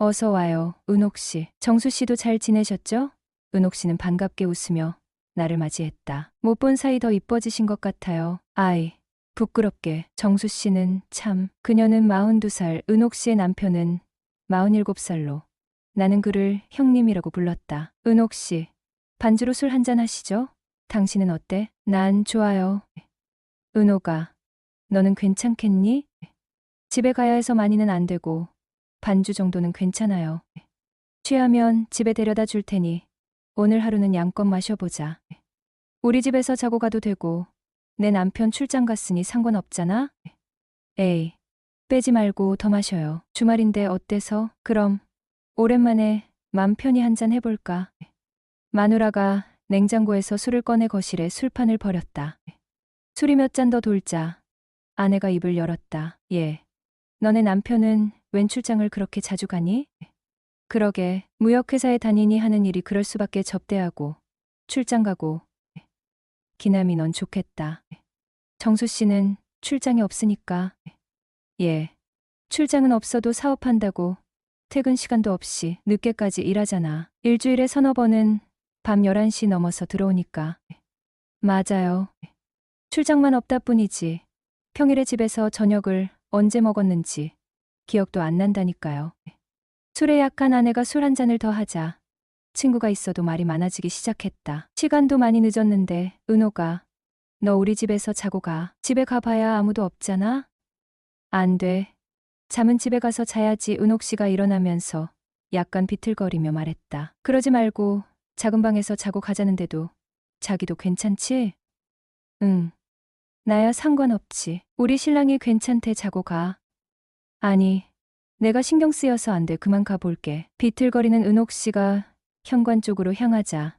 어서 와요, 은옥 씨. 정수 씨도 잘 지내셨죠? 은옥 씨는 반갑게 웃으며 나를 맞이했다. 못 본 사이 더 이뻐지신 것 같아요. 아이, 부끄럽게. 정수 씨는 참, 그녀는 42살, 은옥 씨의 남편은 47살로 나는 그를 형님이라고 불렀다. 은옥 씨, 반주로 술 한잔 하시죠? 당신은 어때? 난 좋아요. 은옥아, 너는 괜찮겠니? 집에 가야 해서 많이는 안 되고 반주 정도는 괜찮아요. 취하면 집에 데려다 줄 테니 오늘 하루는 양껏 마셔보자. 우리 집에서 자고 가도 되고 내 남편 출장 갔으니 상관없잖아? 에이, 빼지 말고 더 마셔요. 주말인데 어때서? 그럼 오랜만에 맘 편히 한잔 해볼까? 마누라가 냉장고에서 술을 꺼내 거실에 술판을 버렸다. 술이 몇 잔 더 돌자 아내가 입을 열었다. 예. 너네 남편은 웬 출장을 그렇게 자주 가니? 그러게, 무역회사에 다니니 하는 일이 그럴 수밖에 접대하고 출장 가고. 기남이 넌 좋겠다. 정수 씨는 출장이 없으니까. 예. 출장은 없어도 사업한다고 퇴근 시간도 없이 늦게까지 일하잖아. 일주일에 서너 번은 밤 11시 넘어서 들어오니까. 맞아요. 출장만 없다 뿐이지. 평일에 집에서 저녁을 언제 먹었는지 기억도 안 난다니까요. 술에 약한 아내가 술 한 잔을 더 하자 친구가 있어도 말이 많아지기 시작했다. 시간도 많이 늦었는데 은호가 너 우리 집에서 자고 가. 집에 가봐야 아무도 없잖아. 안 돼. 잠은 집에 가서 자야지. 은옥 씨가 일어나면서 약간 비틀거리며 말했다. 그러지 말고 작은 방에서 자고 가자는데도 자기도 괜찮지? 응. 나야 상관없지. 우리 신랑이 괜찮대. 자고 가. 아니, 내가 신경 쓰여서 안 돼. 그만 가볼게. 비틀거리는 은옥 씨가 현관 쪽으로 향하자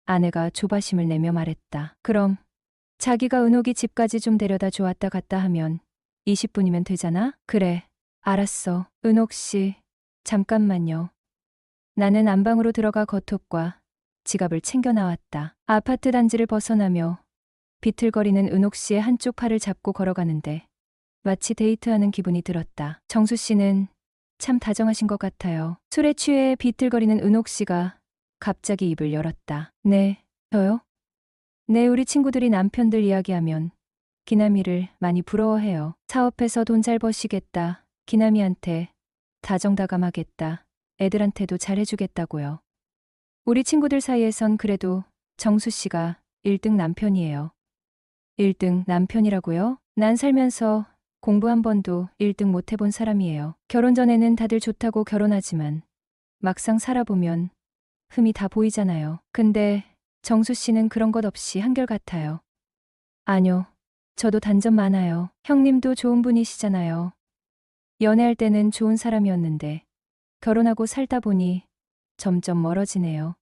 아내가 조바심을 내며 말했다. 그럼 자기가 은옥이 집까지 좀 데려다 주었다 갔다 하면 20분이면 되잖아? 그래, 알았어. 은옥 씨, 잠깐만요. 나는 안방으로 들어가 겉옷과 지갑을 챙겨 나왔다. 아파트 단지를 벗어나며 비틀거리는 은옥 씨의 한쪽 팔을 잡고 걸어가는데 마치 데이트하는 기분이 들었다. 정수 씨는 참 다정하신 것 같아요. 술에 취해 비틀거리는 은옥 씨가 갑자기 입을 열었다. 네, 저요? 네, 우리 친구들이 남편들 이야기하면 기남이를 많이 부러워해요. 사업해서 돈 잘 버시겠다. 기남이한테 다정다감하겠다. 애들한테도 잘해주겠다고요. 우리 친구들 사이에선 그래도 정수 씨가 1등 남편이에요. 1등 남편이라고요? 난 살면서 공부 한 번도 1등 못 해본 사람이에요. 결혼 전에는 다들 좋다고 결혼하지만 막상 살아보면 흠이 다 보이잖아요. 근데 정수 씨는 그런 것 없이 한결같아요. 아뇨, 저도 단점 많아요. 형님도 좋은 분이시잖아요. 연애할 때는 좋은 사람이었는데 결혼하고 살다 보니 점점 멀어지네요.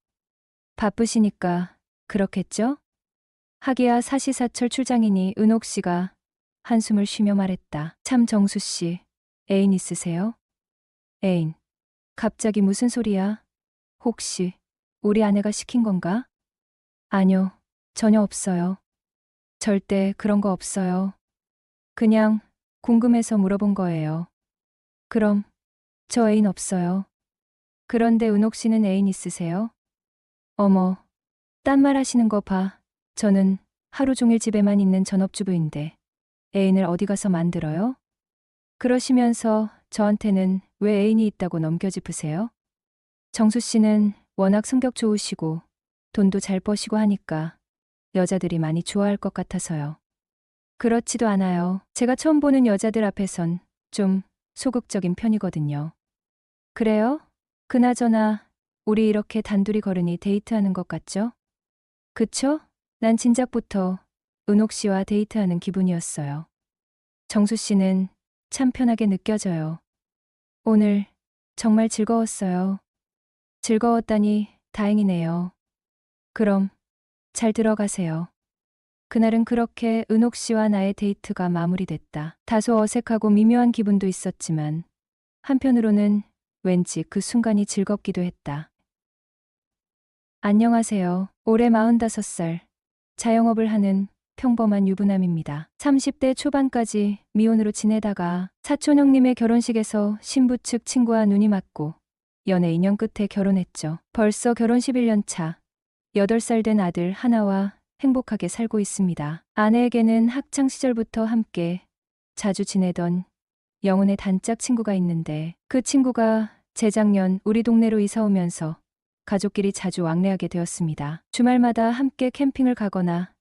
바쁘시니까 그렇겠죠? 하기야 사시사철 출장이니. 은옥 씨가 한숨을 쉬며 말했다. 참 정수 씨, 애인 있으세요? 애인? 갑자기 무슨 소리야? 혹시 우리 아내가 시킨 건가? 아뇨, 전혀 없어요. 절대 그런 거 없어요. 그냥 궁금해서 물어본 거예요. 그럼 저 애인 없어요. 그런데 은옥 씨는 애인 있으세요? 어머, 딴 말 하시는 거 봐. 저는 하루 종일 집에만 있는 전업주부인데 애인을 어디 가서 만들어요? 그러시면서 저한테는 왜 애인이 있다고 넘겨짚으세요? 정수 씨는 워낙 성격 좋으시고 돈도 잘 버시고 하니까 여자들이 많이 좋아할 것 같아서요. 그렇지도 않아요. 제가 처음 보는 여자들 앞에선 좀 소극적인 편이거든요. 그래요? 그나저나 우리 이렇게 단둘이 걸으니 데이트하는 것 같죠? 그쵸? 난 진작부터 은옥 씨와 데이트하는 기분이었어요. 정수 씨는 참 편하게 느껴져요. 오늘 정말 즐거웠어요. 즐거웠다니 다행이네요. 그럼 잘 들어가세요. 그날은 그렇게 은옥 씨와 나의 데이트가 마무리됐다. 다소 어색하고 미묘한 기분도 있었지만 한편으로는 왠지 그 순간이 즐겁기도 했다. 안녕하세요. 올해 45살, 자영업을 하는 평범한 유부남입니다. 30대 초반까지 미혼으로 지내다가 사촌 형님의 결혼식에서 신부 측 친구와 눈이 맞고 연애 2년 끝에 결혼했죠. 벌써 결혼 11년 차. 8살 된 아들 하나와 행복하게 살고 있습니다. 아내에게는 학창 시절부터 함께 자주 지내던 영혼의 단짝 친구가 있는데 그 친구가 재작년 우리 동네로 이사 오면서 가족끼리 자주 왕래하게 되었습니다. 주말마다 함께 캠핑을 가거나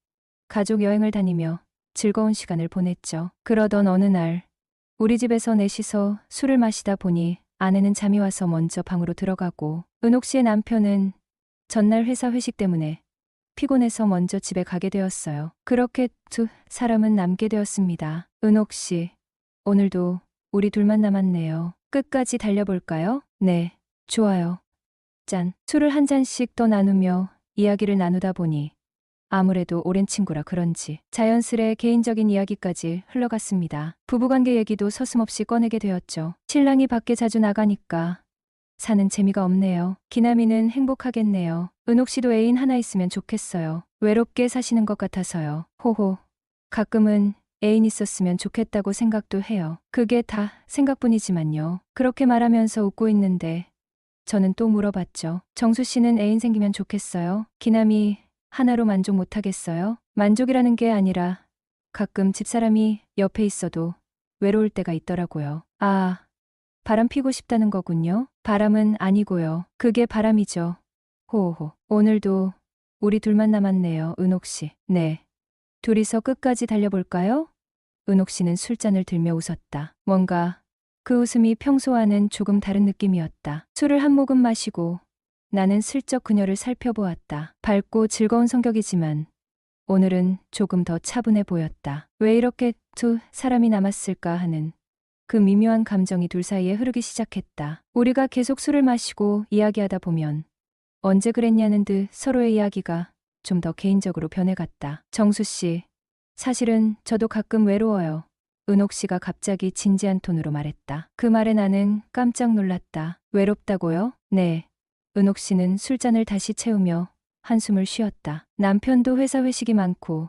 가족 여행을 다니며 즐거운 시간을 보냈죠. 그러던 어느 날 우리 집에서 넷이서 술을 마시다 보니 아내는 잠이 와서 먼저 방으로 들어가고 은옥 씨의 남편은 전날 회사 회식 때문에 피곤해서 먼저 집에 가게 되었어요. 그렇게 두 사람은 남게 되었습니다. 은옥 씨, 오늘도 우리 둘만 남았네요. 끝까지 달려볼까요? 네, 좋아요. 짠. 술을 한 잔씩 더 나누며 이야기를 나누다 보니 아무래도 오랜 친구라 그런지 자연스레 개인적인 이야기까지 흘러갔습니다. 부부관계 얘기도 서슴없이 꺼내게 되었죠. 신랑이 밖에 자주 나가니까 사는 재미가 없네요. 기남이는 행복하겠네요. 은옥 씨도 애인 하나 있으면 좋겠어요. 외롭게 사시는 것 같아서요. 호호. 가끔은 애인 있었으면 좋겠다고 생각도 해요. 그게 다 생각뿐이지만요. 그렇게 말하면서 웃고 있는데 저는 또 물어봤죠. 정수 씨는 애인 생기면 좋겠어요? 기남이 하나로 만족 못하겠어요? 만족이라는 게 아니라 가끔 집사람이 옆에 있어도 외로울 때가 있더라고요. 아, 바람 피고 싶다는 거군요. 바람은 아니고요. 그게 바람이죠. 호호. 오늘도 우리 둘만 남았네요, 은옥 씨. 네. 둘이서 끝까지 달려볼까요? 은옥 씨는 술잔을 들며 웃었다. 뭔가 그 웃음이 평소와는 조금 다른 느낌이었다. 술을 한 모금 마시고 나는 슬쩍 그녀를 살펴보았다. 밝고 즐거운 성격이지만 오늘은 조금 더 차분해 보였다. 왜 이렇게 두 사람이 남았을까 하는 그 미묘한 감정이 둘 사이에 흐르기 시작했다. 우리가 계속 술을 마시고 이야기하다 보면 언제 그랬냐는 듯 서로의 이야기가 좀 더 개인적으로 변해갔다. 정수 씨, 사실은 저도 가끔 외로워요. 은옥 씨가 갑자기 진지한 톤으로 말했다. 그 말에 나는 깜짝 놀랐다. 외롭다고요? 네. 은옥 씨는 술잔을 다시 채우며 한숨을 쉬었다. 남편도 회사 회식이 많고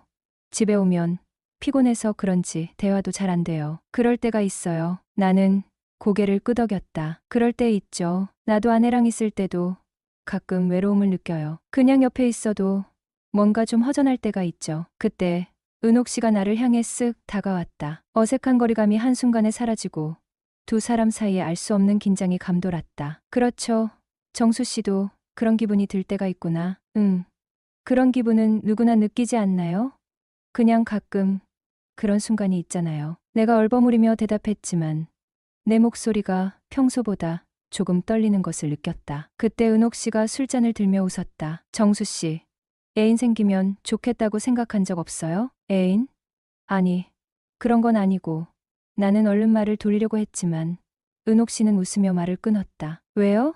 집에 오면 피곤해서 그런지 대화도 잘 안 돼요. 그럴 때가 있어요. 나는 고개를 끄덕였다. 그럴 때 있죠. 나도 아내랑 있을 때도 가끔 외로움을 느껴요. 그냥 옆에 있어도 뭔가 좀 허전할 때가 있죠. 그때 은옥 씨가 나를 향해 쓱 다가왔다. 어색한 거리감이 한순간에 사라지고 두 사람 사이에 알 수 없는 긴장이 감돌았다. 그렇죠. 정수 씨도 그런 기분이 들 때가 있구나. 그런 기분은 누구나 느끼지 않나요? 그냥 가끔 그런 순간이 있잖아요. 내가 얼버무리며 대답했지만 내 목소리가 평소보다 조금 떨리는 것을 느꼈다. 그때 은옥 씨가 술잔을 들며 웃었다. 정수 씨, 애인 생기면 좋겠다고 생각한 적 없어요? 애인? 아니, 그런 건 아니고. 나는 얼른 말을 돌리려고 했지만 은옥 씨는 웃으며 말을 끊었다. 왜요?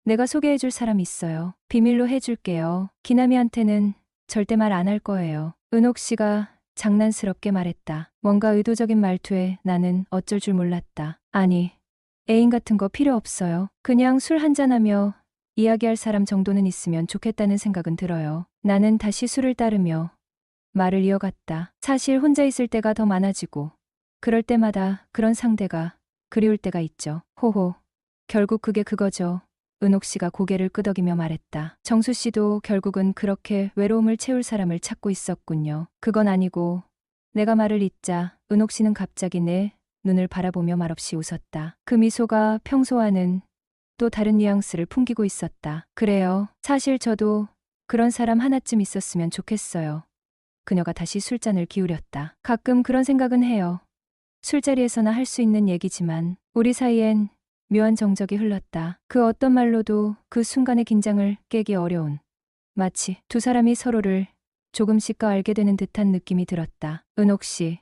내가 소개해줄 사람 있어요. 비밀로 해줄게요. 기남이한테는 절대 말 안 할 거예요. 은옥 씨가 장난스럽게 말했다. 뭔가 의도적인 말투에 나는 어쩔 줄 몰랐다. 아니, 애인 같은 거 필요 없어요. 그냥 술 한잔하며 이야기할 사람 정도는 있으면 좋겠다는 생각은 들어요. 나는 다시 술을 따르며 말을 이어갔다. 사실 혼자 있을 때가 더 많아지고 그럴 때마다 그런 상대가 그리울 때가 있죠. 호호. 결국 그게 그거죠. 은옥 씨가 고개를 끄덕이며 말했다. 정수 씨도 결국은 그렇게 외로움을 채울 사람을 찾고 있었군요. 그건 아니고. 내가 말을 잇자 은옥 씨는 갑자기 내 눈을 바라보며 말없이 웃었다. 그 미소가 평소와는 또 다른 뉘앙스를 풍기고 있었다. 그래요. 사실 저도 그런 사람 하나쯤 있었으면 좋겠어요. 그녀가 다시 술잔을 기울였다. 가끔 그런 생각은 해요. 술자리에서나 할 수 있는 얘기지만 우리 사이엔 묘한 정적이 흘렀다. 그 어떤 말로도 그 순간의 긴장을 깨기 어려운, 마치 두 사람이 서로를 조금씩 더 알게 되는 듯한 느낌이 들었다. 은옥 씨,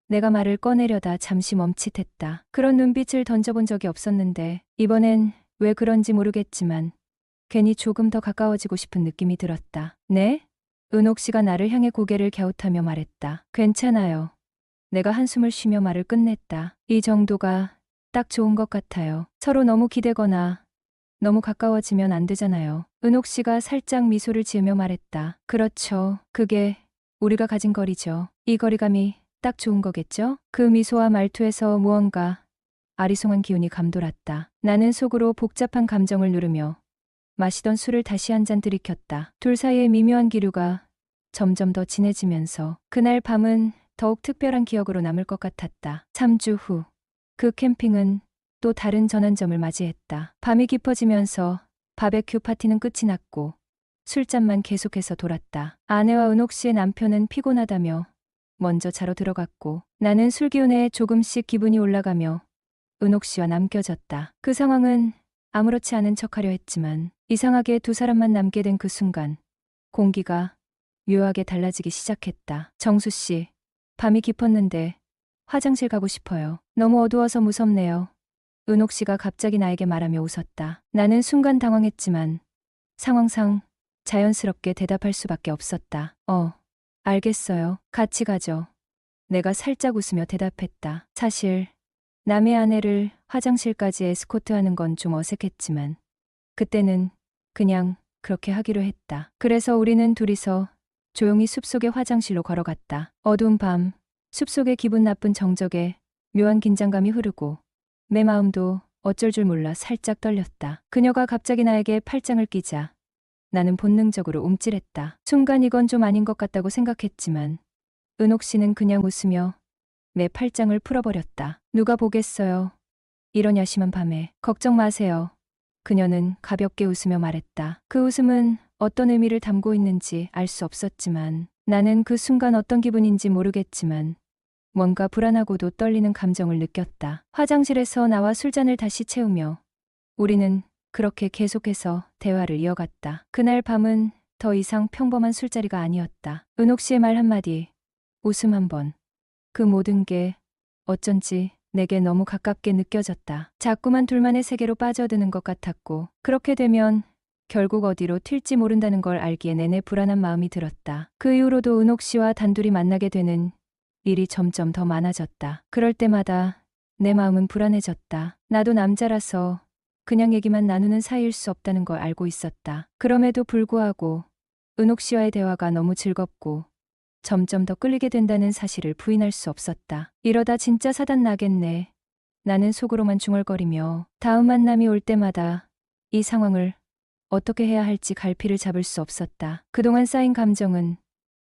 내가 말을 꺼내려다 잠시 멈칫했다. 그런 눈빛을 던져본 적이 없었는데 이번엔 왜 그런지 모르겠지만 괜히 조금 더 가까워지고 싶은 느낌이 들었다. 네? 은옥 씨가 나를 향해 고개를 갸웃하며 말했다. 괜찮아요. 내가 한숨을 쉬며 말을 끝냈다. 이 정도가 딱 좋은 것 같아요. 서로 너무 기대거나 너무 가까워지면 안 되잖아요. 은옥 씨가 살짝 미소를 지으며 말했다. 그렇죠. 그게 우리가 가진 거리죠. 이 거리감이 딱 좋은 거겠죠? 그 미소와 말투에서 무언가 아리송한 기운이 감돌았다. 나는 속으로 복잡한 감정을 누르며 마시던 술을 다시 한 잔 들이켰다. 둘 사이의 미묘한 기류가 점점 더 진해지면서 그날 밤은 더욱 특별한 기억으로 남을 것 같았다. 3주 후 그 캠핑은 또 다른 전환점을 맞이했다. 밤이 깊어지면서 바베큐 파티는 끝이 났고 술잔만 계속해서 돌았다. 아내와 은옥 씨의 남편은 피곤하다며 먼저 자러 들어갔고 나는 술 기운에 조금씩 기분이 올라가며 은옥 씨와 남겨졌다. 그 상황은 아무렇지 않은 척하려 했지만 이상하게 두 사람만 남게 된 그 순간 공기가 묘하게 달라지기 시작했다. 정수 씨, 밤이 깊었는데 화장실 가고 싶어요. 너무 어두워서 무섭네요. 은옥 씨가 갑자기 나에게 말하며 웃었다. 나는 순간 당황했지만 상황상 자연스럽게 대답할 수밖에 없었다. 알겠어요. 같이 가죠. 내가 살짝 웃으며 대답했다. 사실 남의 아내를 화장실까지 에스코트하는 건 좀 어색했지만 그때는 그냥 그렇게 하기로 했다. 그래서 우리는 둘이서 조용히 숲속의 화장실로 걸어갔다. 어두운 밤, 숲속의 기분 나쁜 정적에 묘한 긴장감이 흐르고 내 마음도 어쩔 줄 몰라 살짝 떨렸다. 그녀가 갑자기 나에게 팔짱을 끼자 나는 본능적으로 움찔했다. 순간 이건 좀 아닌 것 같다고 생각했지만 은옥 씨는 그냥 웃으며 내 팔짱을 풀어버렸다. 누가 보겠어요. 이런 야심한 밤에. 걱정 마세요. 그녀는 가볍게 웃으며 말했다. 그 웃음은 어떤 의미를 담고 있는지 알 수 없었지만 나는 그 순간 어떤 기분인지 모르겠지만 뭔가 불안하고도 떨리는 감정을 느꼈다. 화장실에서 나와 술잔을 다시 채우며 우리는 그렇게 계속해서 대화를 이어갔다. 그날 밤은 더 이상 평범한 술자리가 아니었다. 은옥 씨의 말 한마디, 웃음 한 번. 그 모든 게 어쩐지 내게 너무 가깝게 느껴졌다. 자꾸만 둘만의 세계로 빠져드는 것 같았고 그렇게 되면 결국 어디로 튈지 모른다는 걸 알기에 내내 불안한 마음이 들었다. 그 이후로도 은옥 씨와 단둘이 만나게 되는 일이 점점 더 많아졌다. 그럴 때마다 내 마음은 불안해졌다. 나도 남자라서 그냥 얘기만 나누는 사이일 수 없다는 걸 알고 있었다. 그럼에도 불구하고 은옥 씨와의 대화가 너무 즐겁고 점점 더 끌리게 된다는 사실을 부인할 수 없었다. 이러다 진짜 사단 나겠네. 나는 속으로만 중얼거리며 다음 만남이 올 때마다 이 상황을 어떻게 해야 할지 갈피를 잡을 수 없었다. 그동안 쌓인 감정은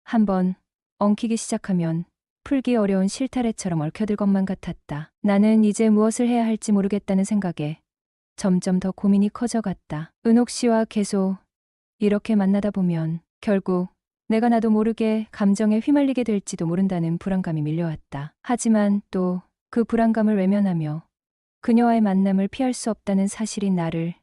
한번 엉키기 시작하면 풀기 어려운 실타래처럼 얽혀들 것만 같았다. 나는 이제 무엇을 해야 할지 모르겠다는 생각에 점점 더 고민이 커져갔다. 은옥 씨와 계속 이렇게 만나다 보면 결국 내가 나도 모르게 감정에 휘말리게 될지도 모른다는 불안감이 밀려왔다. 하지만 또 그 불안감을 외면하며 그녀와의 만남을 피할 수 없다는 사실이 나를